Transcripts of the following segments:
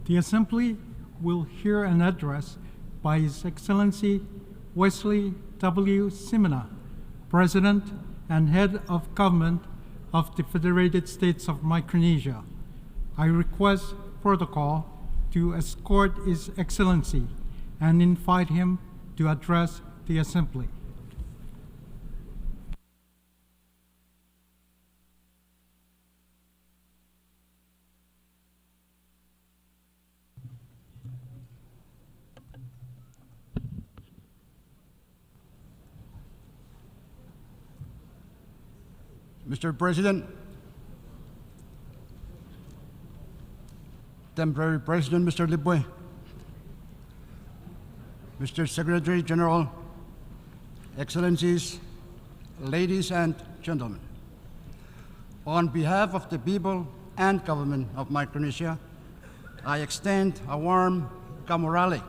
The Assembly will hear an address by His Excellency Wesley W. Simina, President and Head of Government of the Federated States of Micronesia. I request protocol to escort His Excellency and invite him to address the Assembly. Mr. President, Temporary President Mr. Libwe, Mr. Secretary General, Excellencies, ladies and gentlemen, on behalf of the people and government of Micronesia, I extend a warm Kamorale.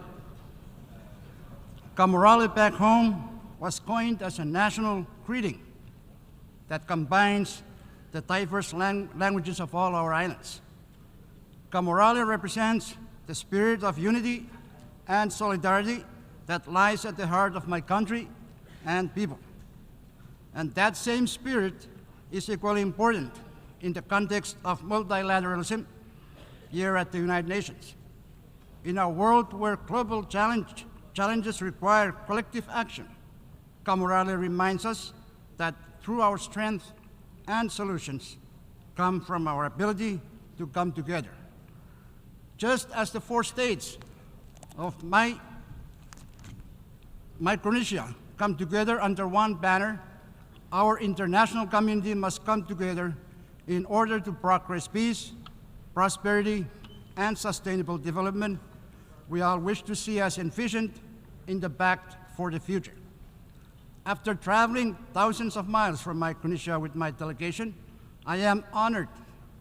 Kamorale back home was coined as a national greeting that combines the diverse languages of all our islands. Kamorale represents the spirit of unity and solidarity that lies at the heart of my country and people. And that same spirit is equally important in the context of multilateralism here at the United Nations. In a world where global challenges require collective action, Kamorale reminds us that through our strength and solutions come from our ability to come together. Just as the 4 states of Micronesia come together under one banner, our international community must come together in order to progress peace, prosperity, and sustainable development we all wish to see as envisioned in the Pact for the Future. After traveling thousands of miles from Micronesia with my delegation, I am honored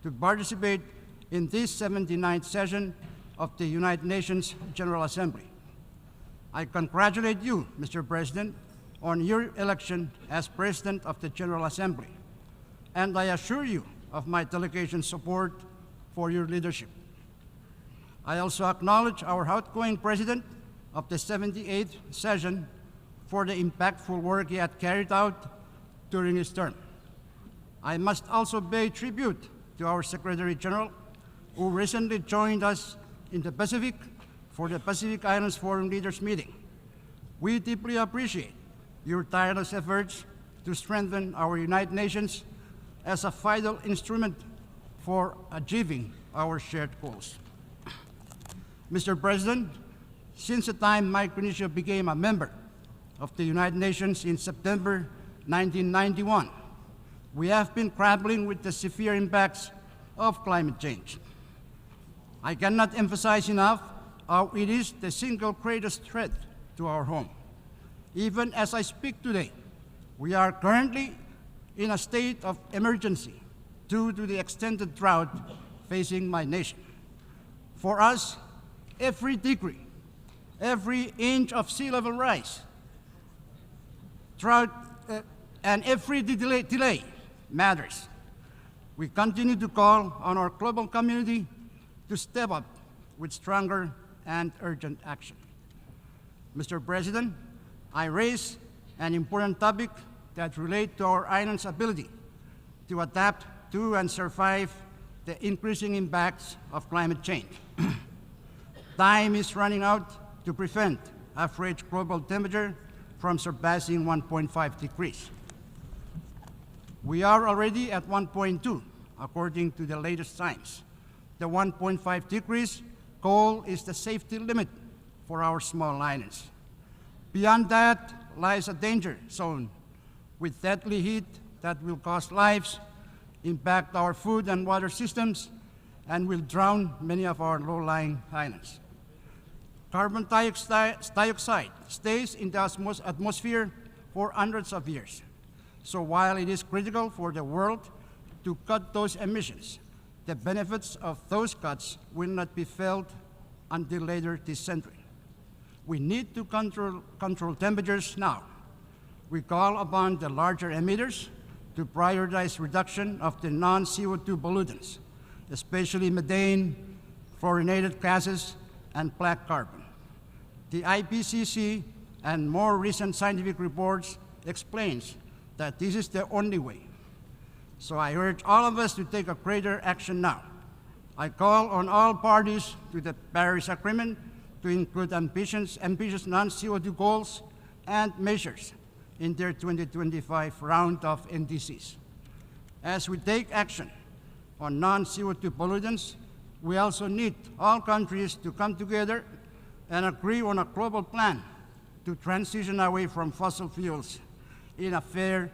to participate in this 79th session of the United Nations General Assembly. I congratulate you, Mr. President, on your election as President of the General Assembly, and I assure you of my delegation's support for your leadership. I also acknowledge our outgoing President of the 78th session for the impactful work he had carried out during his term. I must also pay tribute to our Secretary General, who recently joined us in the Pacific for the Pacific Islands Forum Leaders Meeting. We deeply appreciate your tireless efforts to strengthen our United Nations as a vital instrument for achieving our shared goals. Mr. President, since the time Micronesia became a member of the United Nations in September 1991, we have been grappling with the severe impacts of climate change. I cannot emphasize enough how it is the single greatest threat to our home. Even as I speak today, we are currently in a state of emergency due to the extended drought facing my nation. For us, every degree, every inch of sea level rise, drought, and every delay matters. We continue to call on our global community to step up with stronger and urgent action. Mr. President, I raise an important topic that relates to our island's ability to adapt to and survive the increasing impacts of climate change. Time is running out to prevent average global temperature from surpassing 1.5 degrees. We are already at 1.2, according to the latest science. The 1.5 degrees goal is the safety limit for our small islands. Beyond that lies a danger zone with deadly heat that will cost lives, impact our food and water systems, and will drown many of our low-lying islands. Carbon dioxide stays in the atmosphere for hundreds of years. So while it is critical for the world to cut those emissions, the benefits of those cuts will not be felt until later this century. We need to control temperatures now. We call upon the larger emitters to prioritize reduction of the non-CO2 pollutants, especially methane, fluorinated gases, and black carbon. The IPCC and more recent scientific reports explains that this is the only way. So I urge all of us to take a greater action now. I call on all parties to the Paris Agreement to include ambitious non-CO2 goals and measures in their 2025 round of NDCs. As we take action on non-CO2 pollutants, we also need all countries to come together and agree on a global plan to transition away from fossil fuels in a fair,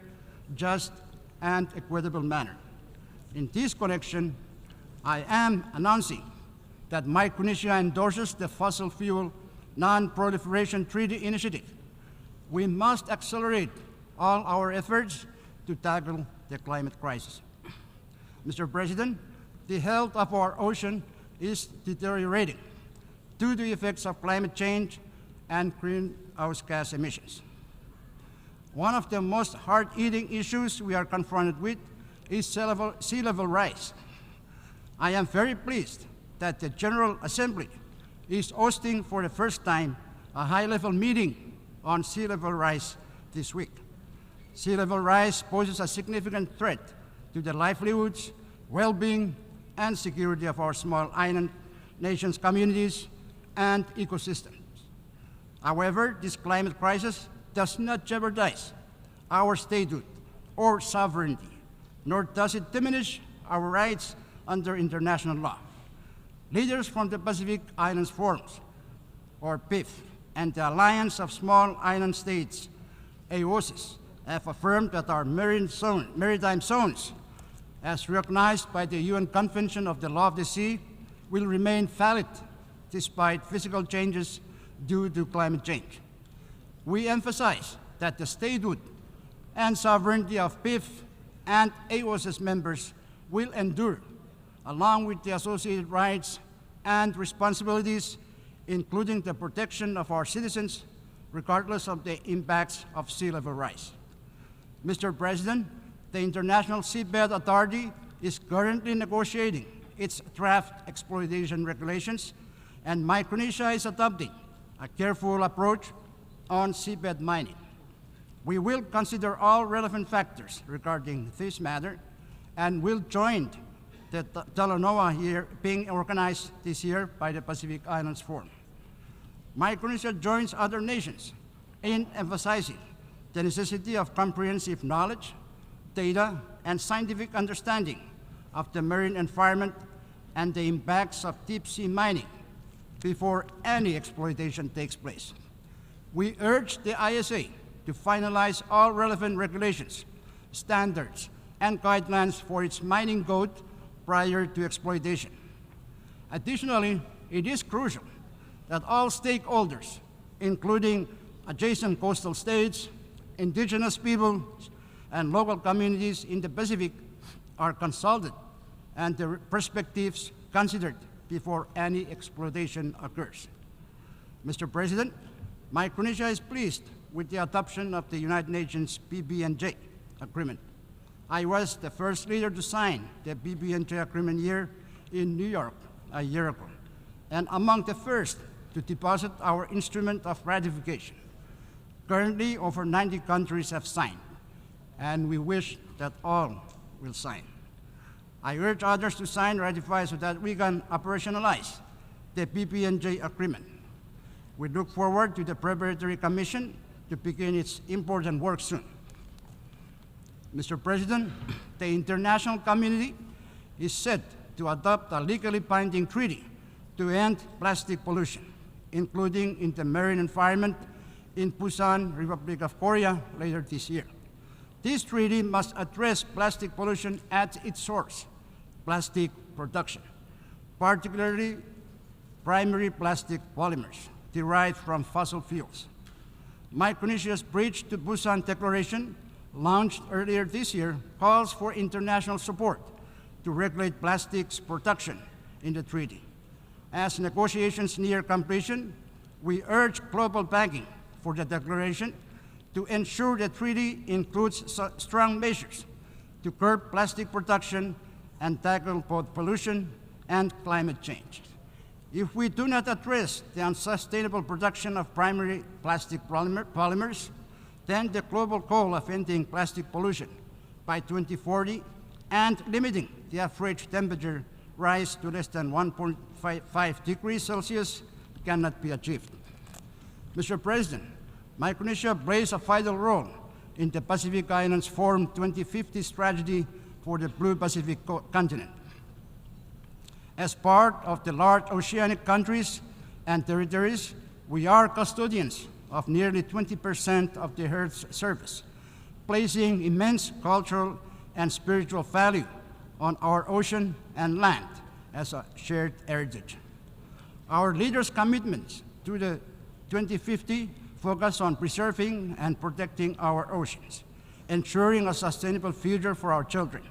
just, and equitable manner. In this connection, I am announcing that Micronesia endorses the Fossil Fuel Non-Proliferation Treaty Initiative. We must accelerate all our efforts to tackle the climate crisis. Mr. President, the health of our ocean is deteriorating due to the effects of climate change and greenhouse gas emissions. One of the most hard-hitting issues we are confronted with is sea level rise. I am very pleased that the General Assembly is hosting for the first time a high-level meeting on sea level rise this week. Sea level rise poses a significant threat to the livelihoods, well-being, and security of our small island nations, communities, and ecosystems. However, this climate crisis does not jeopardize our statehood or sovereignty, nor does it diminish our rights under international law. Leaders from the Pacific Islands Forums, or PIF, and the Alliance of Small Island States, AOSIS, have affirmed that our maritime zones, as recognized by the UN Convention of the Law of the Sea, will remain valid despite physical changes due to climate change. We emphasize that the statehood and sovereignty of PIF and AOSIS members will endure, along with the associated rights and responsibilities, including the protection of our citizens, regardless of the impacts of sea level rise. Mr. President, the International Seabed Authority is currently negotiating its draft exploitation regulations, and Micronesia is adopting a careful approach on seabed mining. We will consider all relevant factors regarding this matter and will join the Talanoa here being organized this year by the Pacific Islands Forum. Micronesia joins other nations in emphasizing the necessity of comprehensive knowledge, data, and scientific understanding of the marine environment and the impacts of deep-sea mining before any exploitation takes place. We urge the ISA to finalize all relevant regulations, standards, and guidelines for its mining code prior to exploitation. Additionally, it is crucial that all stakeholders, including adjacent coastal states, indigenous people, and local communities in the Pacific, are consulted and their perspectives considered before any exploitation occurs. Mr. President, Micronesia is pleased with the adoption of the United Nations PB&J agreement. I was the first leader to sign the PB&J agreement here in New York a year ago, and among the first to deposit our instrument of ratification. Currently, over 90 countries have signed, and we wish that all will sign. I urge others to sign, ratify, so that we can operationalize the PB&J agreement. We look forward to the Preparatory Commission to begin its important work soon. Mr. President, the international community is set to adopt a legally binding treaty to end plastic pollution, including in the marine environment in Busan, Republic of Korea, later this year. This treaty must address plastic pollution at its source, plastic production, particularly primary plastic polymers derived from fossil fuels. Micronesia's bridge to Busan Declaration, launched earlier this year, calls for international support to regulate plastics production in the treaty. As negotiations near completion, we urge global backing for the declaration to ensure the treaty includes strong measures to curb plastic production and tackle both pollution and climate change. If we do not address the unsustainable production of primary plastic polymers, then the global goal of ending plastic pollution by 2040 and limiting the average temperature rise to less than 1.5 degrees Celsius cannot be achieved. Mr. President, Micronesia plays a vital role in the Pacific Islands Forum 2050 strategy for the Blue Pacific continent. As part of the large oceanic countries and territories, we are custodians of nearly 20% of the Earth's surface, placing immense cultural and spiritual value on our ocean and land as a shared heritage. Our leaders' commitments to the 2050 focus on preserving and protecting our oceans, ensuring a sustainable future for our children.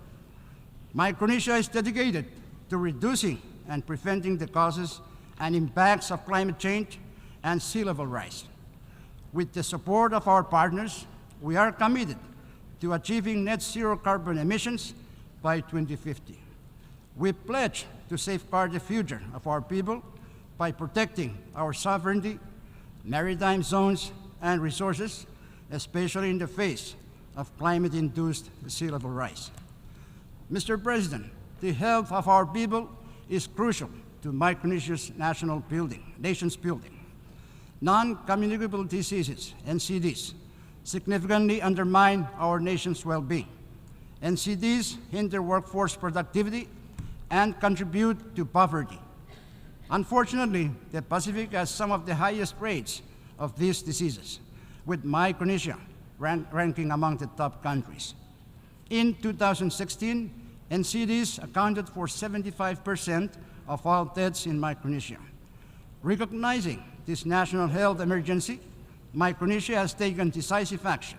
Micronesia is dedicated to reducing and preventing the causes and impacts of climate change and sea level rise. With the support of our partners, we are committed to achieving net zero carbon emissions by 2050. We pledge to safeguard the future of our people by protecting our sovereignty, maritime zones, and resources, especially in the face of climate-induced sea level rise. Mr. President, the health of our people is crucial to Micronesia's nation's building. Non-communicable diseases, NCDs, significantly undermine our nation's well-being. NCDs hinder workforce productivity and contribute to poverty. Unfortunately, the Pacific has some of the highest rates of these diseases, with Micronesia ranking among the top countries. In 2016, NCDs accounted for 75% of all deaths in Micronesia. Recognizing this national health emergency, Micronesia has taken decisive action.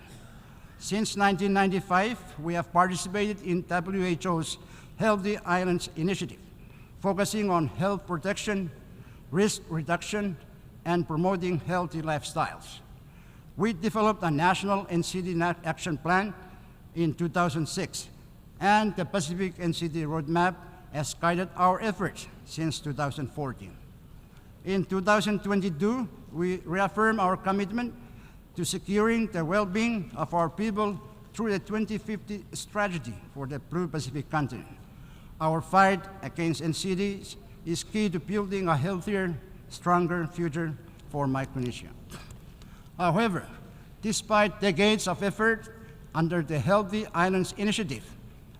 Since 1995, we have participated in WHO's Healthy Islands Initiative, focusing on health protection, risk reduction, and promoting healthy lifestyles. We developed a national NCD action plan in 2006, and the Pacific NCD roadmap has guided our efforts since 2014. In 2022, we reaffirm our commitment to securing the well-being of our people through the 2050 strategy for the Blue Pacific continent. Our fight against NCDs is key to building a healthier, stronger future for Micronesia. However, despite decades of effort under the Healthy Islands Initiative,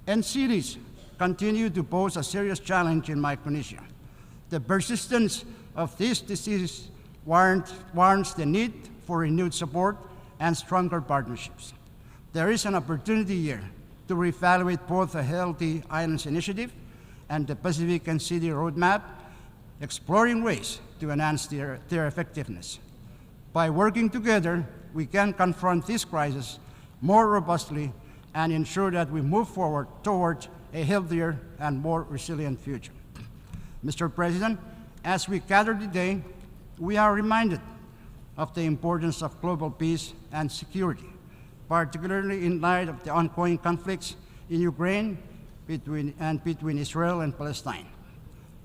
NCDs continue to pose a serious challenge in Micronesia. The persistence of this disease warrants the need for renewed support and stronger partnerships. There is an opportunity here to reevaluate both the Healthy Islands Initiative and the Pacific NCD roadmap, exploring ways to enhance their effectiveness. By working together, we can confront this crisis more robustly and ensure that we move forward towards a healthier and more resilient future. Mr. President, as we gather today, we are reminded of the importance of global peace and security, particularly in light of the ongoing conflicts in Ukraine between Israel and Palestine.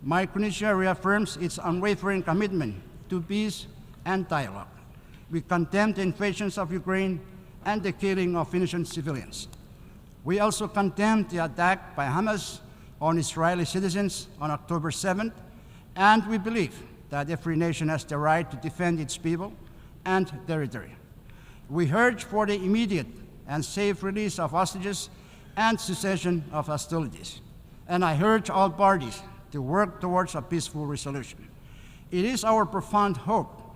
Micronesia reaffirms its unwavering commitment to peace and dialogue. We condemn the invasions of Ukraine and the killing of innocent civilians. We also condemn the attack by Hamas on Israeli citizens on October 7th, and we believe that every nation has the right to defend its people and territory. We urge for the immediate and safe release of hostages and cessation of hostilities. And I urge all parties to work towards a peaceful resolution. It is our profound hope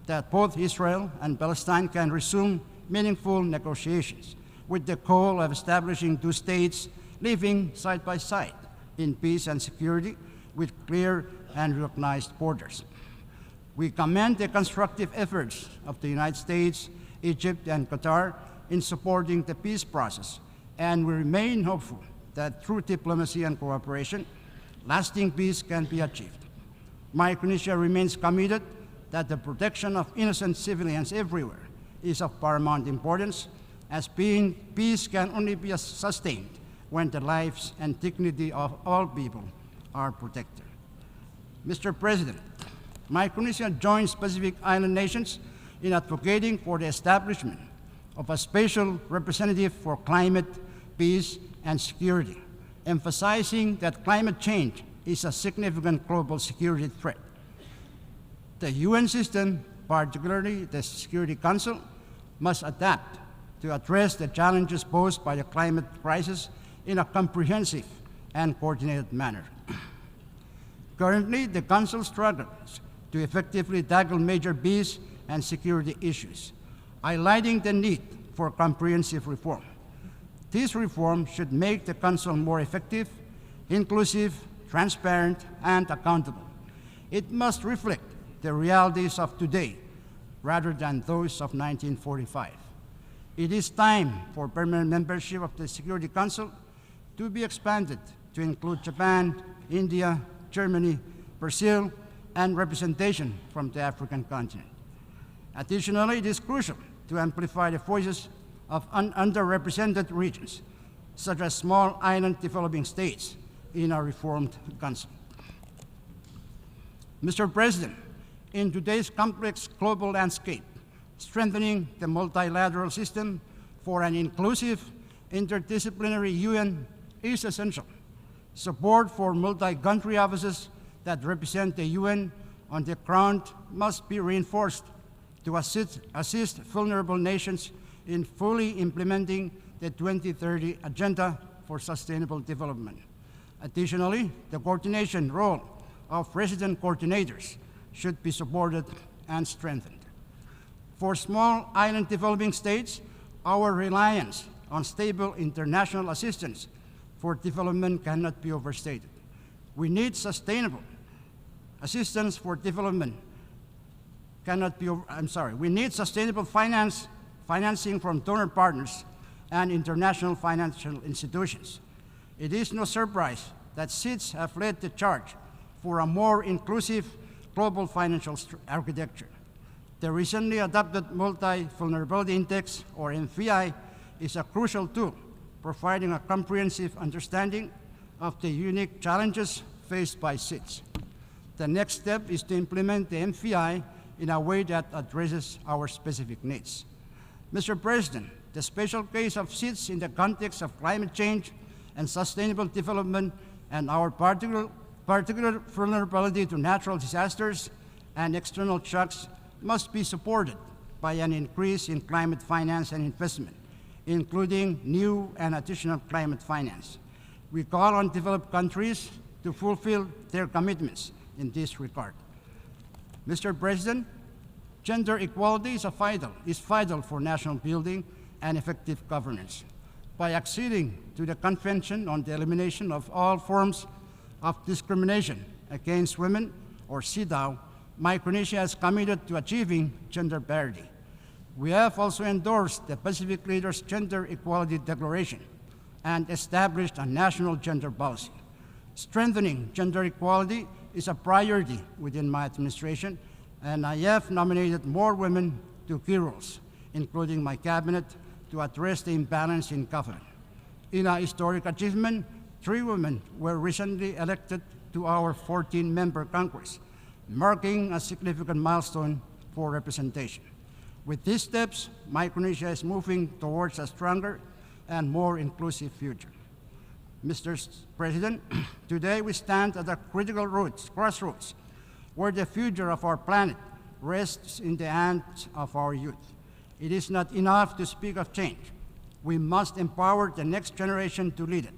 that both Israel and Palestine can resume meaningful negotiations with the goal of establishing two states living side by side in peace and security with clear and recognized borders. We commend the constructive efforts of the United States, Egypt, and Qatar in supporting the peace process, and we remain hopeful that through diplomacy and cooperation, lasting peace can be achieved. Micronesia remains committed that the protection of innocent civilians everywhere is of paramount importance, as peace can only be sustained when the lives and dignity of all people are protected. Mr. President, Micronesia joins Pacific Island nations in advocating for the establishment of a special representative for climate, peace, and security, emphasizing that climate change is a significant global security threat. The UN system, particularly the Security Council, must adapt to address the challenges posed by the climate crisis in a comprehensive and coordinated manner. Currently, the Council struggles to effectively tackle major peace and security issues, highlighting the need for comprehensive reform. This reform should make the Council more effective, inclusive, transparent, and accountable. It must reflect the realities of today rather than those of 1945. It is time for permanent membership of the Security Council to be expanded to include Japan, India, Germany, Brazil, and representation from the African continent. Additionally, it is crucial to amplify the voices of underrepresented regions, such as small island developing states, in a reformed council. Mr. President, in today's complex global landscape, strengthening the multilateral system for an inclusive, interdisciplinary UN is essential. Support for multi-country offices that represent the UN on the ground must be reinforced to assist vulnerable nations in fully implementing the 2030 Agenda for Sustainable Development. Additionally, the coordination role of resident coordinators should be supported and strengthened. For small island developing states, our reliance on stable international assistance for development cannot be overstated. We need sustainable assistance for development we need sustainable financing from donor partners and international financial institutions. It is no surprise that SIDS have led the charge for a more inclusive global financial architecture. The recently adopted Multi-Vulnerability Index, or MVI, is a crucial tool, providing a comprehensive understanding of the unique challenges faced by SIDS. The next step is to implement the MVI in a way that addresses our specific needs. Mr. President, the special case of SIDS in the context of climate change and sustainable development and our particular vulnerability to natural disasters and external shocks must be supported by an increase in climate finance and investment, including new and additional climate finance. We call on developed countries to fulfill their commitments in this regard. Mr. President, gender equality is vital for national building and effective governance. By acceding to the Convention on the Elimination of All Forms of Discrimination Against Women, or CEDAW, Micronesia is committed to achieving gender parity. We have also endorsed the Pacific Leaders' Gender Equality Declaration and established a national gender policy. Strengthening gender equality is a priority within my administration, and I have nominated more women to key roles, including my cabinet, to address the imbalance in government. In a historic achievement, 3 women were recently elected to our 14-member Congress, marking a significant milestone for representation. With these steps, Micronesia is moving towards a stronger and more inclusive future. Mr. President, today we stand at a critical crossroads where the future of our planet rests in the hands of our youth. It is not enough to speak of change. We must empower the next generation to lead it.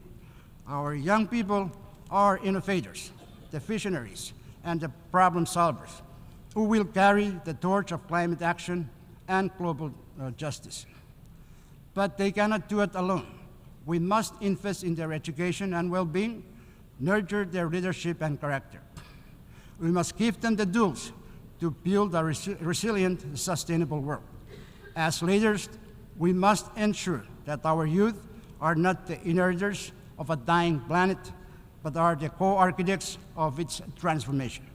Our young people are innovators, the visionaries, and the problem solvers who will carry the torch of climate action and global justice. But they cannot do it alone. We must invest in their education and well-being, nurture their leadership and character. We must give them the tools to build a resilient, sustainable world. As leaders, we must ensure that our youth are not the inheritors of a dying planet, but are the co-architects of its transformation.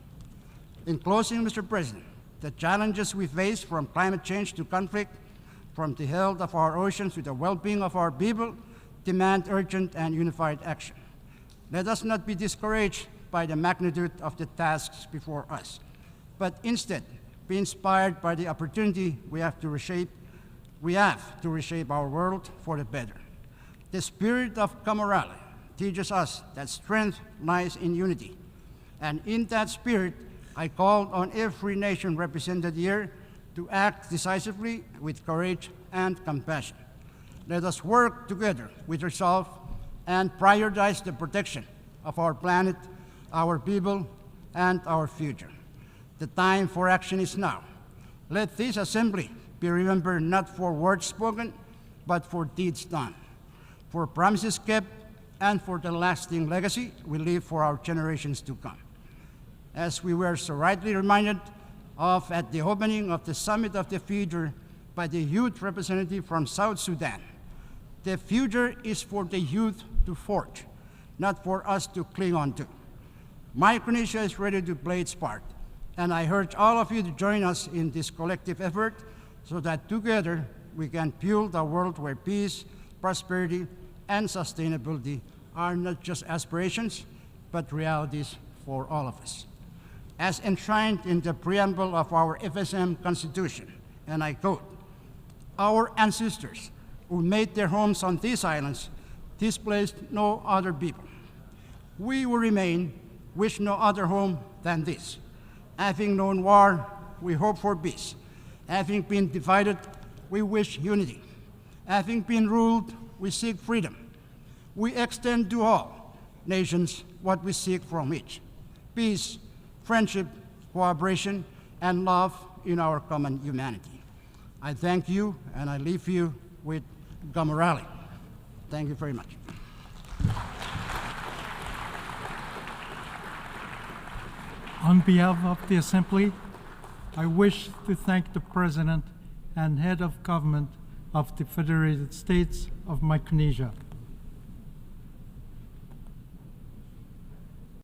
In closing, Mr. President, the challenges we face, from climate change to conflict, from the health of our oceans to the well-being of our people, demand urgent and unified action. Let us not be discouraged by the magnitude of the tasks before us, but instead be inspired by the opportunity we have to reshape our world for the better. The spirit of camaraderie teaches us that strength lies in unity. And in that spirit, I call on every nation represented here to act decisively with courage and compassion. Let us work together with resolve and prioritize the protection of our planet, our people, and our future. The time for action is now. Let this assembly be remembered not for words spoken, but for deeds done, for promises kept, and for the lasting legacy we leave for our generations to come. As we were so rightly reminded of at the opening of the Summit of the Future by the youth representative from South Sudan, the future is for the youth to forge, not for us to cling on to. Micronesia is ready to play its part, and I urge all of you to join us in this collective effort so that together we can build a world where peace, prosperity, and sustainability are not just aspirations, but realities for all of us. As enshrined in the preamble of our FSM Constitution, and I quote, "Our ancestors who made their homes on these islands displaced no other people. We who remain wish no other home than this. Having known war, we hope for peace. Having been divided, we wish unity. Having been ruled, we seek freedom. We extend to all nations what we seek from each: peace, friendship, cooperation, and love in our common humanity." I thank you, and I leave you with Gamarali. Thank you very much. On behalf of the Assembly, I wish to thank the President and Head of Government of the Federated States of Micronesia